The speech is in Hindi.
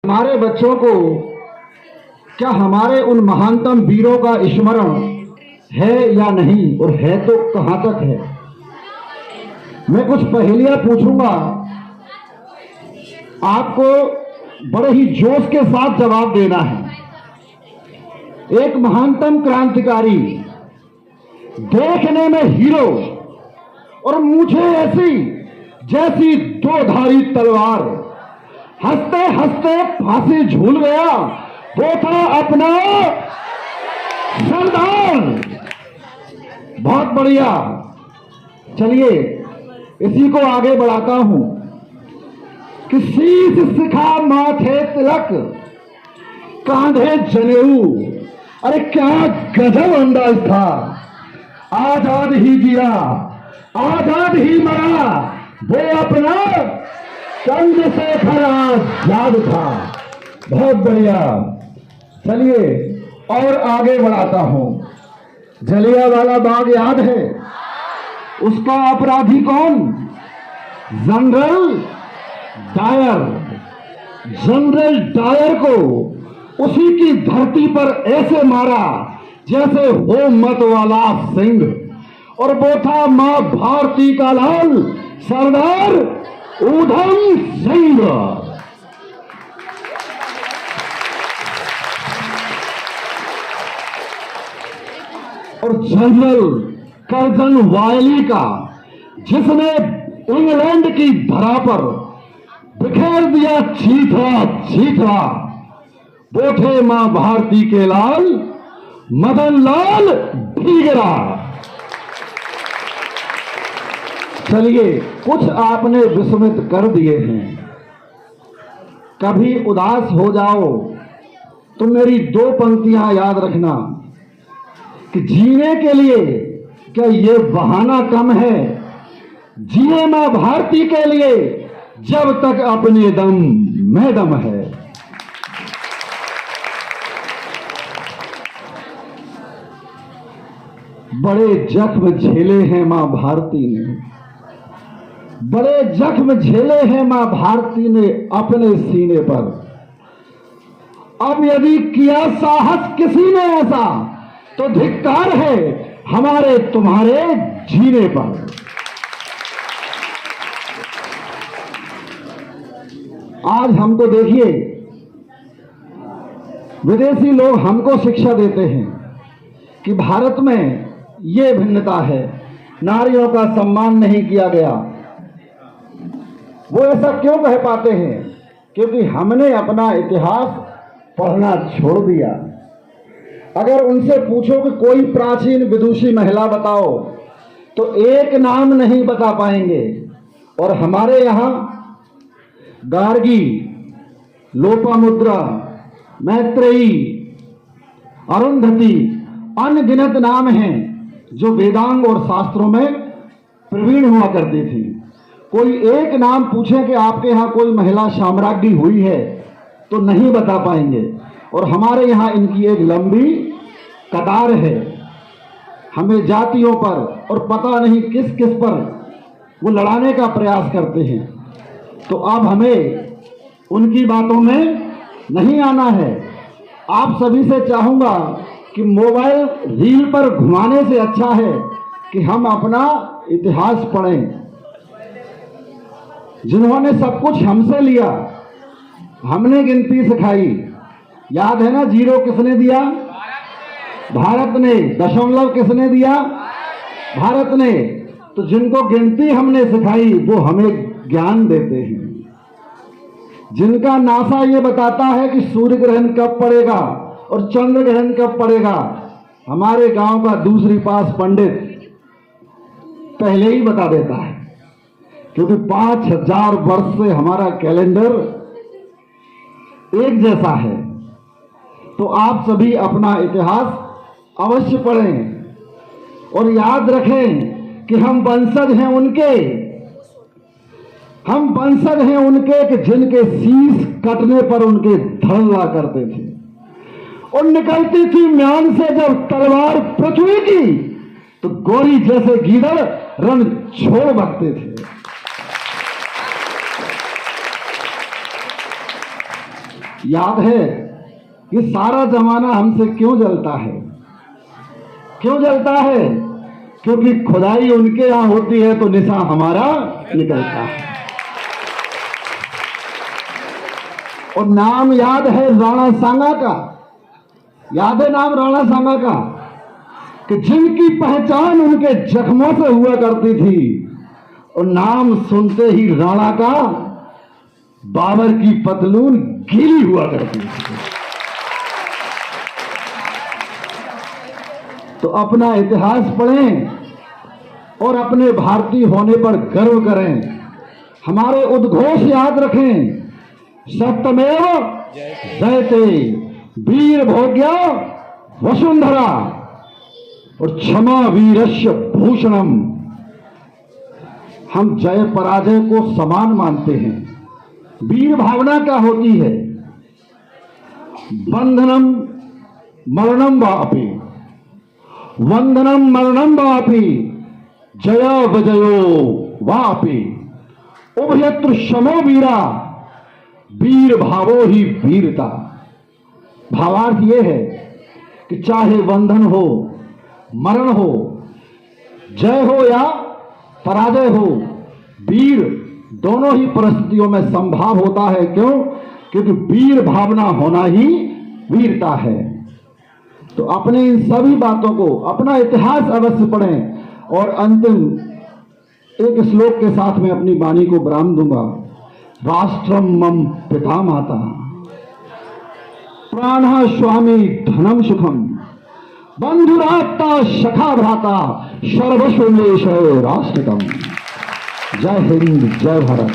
हमारे बच्चों को क्या हमारे उन महानतम वीरों का स्मरण है या नहीं, और है तो कहां तक है। मैं कुछ पहेलियां पूछूंगा, आपको बड़े ही जोश के साथ जवाब देना है। एक महानतम क्रांतिकारी, देखने में हीरो और मूछें ऐसी जैसी दो धारी तलवार, हंसते हंसते फांसी झूल गया, वो था अपना सरदार। बहुत बढ़िया, चलिए इसी को आगे बढ़ाता हूं कि शीश सिखा माथे तिलक, कांधे जनेऊ। अरे क्या गजब अंदाज था। आजाद ही जिया, आजाद ही मरा, वो अपना चंद्रशेखर आजाद था। बहुत बढ़िया, चलिए और आगे बढ़ाता हूं। जलियांवाला बाग याद है? उसका अपराधी कौन? General Dyer. जनरल डायर को उसी की धरती पर ऐसे मारा जैसे हो मतवाला सिंह, और वो था मां भारती का लाल, सरदार ऊधम सिंह। और जनरल कर्जन वायली का, जिसने इंग्लैंड की धरा पर बिखेर दिया चीथड़ा चीथड़ा, वो थे मां भारती के लाल, मदन लाल ढीगरा। चलिए कुछ आपने विस्मित कर दिए हैं। कभी उदास हो जाओ तो मेरी दो पंक्तियां याद रखना कि जीने के लिए क्या ये बहाना कम है। जिए मां भारती के लिए जब तक अपने दम में दम है। बड़े जख्म झेले हैं मां भारती ने, बड़े जख्म झेले हैं मां भारती ने अपने सीने पर। अब यदि किया साहस किसी ने ऐसा, तो धिक्कार है हमारे तुम्हारे जीने पर। आज हमको देखिए, विदेशी लोग हमको शिक्षा देते हैं कि भारत में ये भिन्नता है, नारियों का सम्मान नहीं किया गया। वो ऐसा क्यों कह पाते हैं? क्योंकि हमने अपना इतिहास पढ़ना छोड़ दिया। अगर उनसे पूछो कि कोई प्राचीन विदुषी महिला बताओ, तो एक नाम नहीं बता पाएंगे। और हमारे यहाँ गार्गी, लोपामुद्रा, मैत्रेयी, अरुंधति, अनगिनत नाम हैं जो वेदांग और शास्त्रों में प्रवीण हुआ करती थी। कोई एक नाम पूछे कि आपके यहाँ कोई महिला साम्राज्ञी हुई है, तो नहीं बता पाएंगे। और हमारे यहाँ इनकी एक लंबी कतार है। हमें जातियों पर और पता नहीं किस किस पर वो लड़ाने का प्रयास करते हैं। तो अब हमें उनकी बातों में नहीं आना है। आप सभी से चाहूंगा कि मोबाइल रील पर घुमाने से अच्छा है कि हम अपना इतिहास पढ़ें। जिन्होंने सब कुछ हमसे लिया, हमने गिनती सिखाई। याद है ना, जीरो किसने दिया? भारत ने। दशमलव किसने दिया? भारत ने। तो जिनको गिनती हमने सिखाई वो हमें ज्ञान देते हैं। जिनका नासा ये बताता है कि सूर्य ग्रहण कब पड़ेगा और चंद्र ग्रहण कब पड़ेगा, हमारे गांव का दूसरी पास पंडित पहले ही बता देता है, क्योंकि 5000 वर्ष से हमारा कैलेंडर एक जैसा है। तो आप सभी अपना इतिहास अवश्य पढ़ें और याद रखें कि हम वंशज हैं उनके, हम वंशज हैं उनके कि जिनके शीश कटने पर उनके धड़ ला करते थे, और निकलती थी म्यान से जब तलवार पृथ्वी की, तो गोरी जैसे गीदड़ रण छोड़ भागते थे। याद है कि सारा जमाना हमसे क्यों जलता है? क्यों जलता है? क्योंकि खुदाई उनके यहां होती है तो निशा हमारा निकलता है। और नाम याद है राणा सांगा का, याद है नाम राणा सांगा का, कि जिनकी पहचान उनके जख्मों से हुआ करती थी, और नाम सुनते ही राणा का बाबर की पतलून गीली हुआ करती थी। तो अपना इतिहास पढ़ें और अपने भारतीय होने पर गर्व करें। हमारे उद्घोष याद रखें, सत्यमेव जयते, वीर भोग्य वसुंधरा, और क्षमा वीरस्य भूषणम। हम जय पराजय को समान मानते हैं। वीर भावना क्या होती है? बंधनम मरणम वापि, वंदनम मरणम वापि, जया विजयो वापि, उभयत्र शमो वीरा, वीर भावो ही वीरता। भावार्थ यह है कि चाहे बंधन हो, मरण हो, जय हो या पराजय हो, वीर दोनों ही परिस्थितियों में संभव होता है। क्यों? क्योंकि वीर भावना होना ही वीरता है। तो अपने इन सभी बातों को, अपना इतिहास अवश्य पढ़ें। और अंतिम एक श्लोक के साथ में अपनी वाणी को विराम दूंगा। राष्ट्रम मम पिता माता, प्राणः स्वामी धनम सुखम, बंधुरात्मा सखा भ्राता, सर्वस्व में राष्ट्रकम। जय हिंद, जय भारत।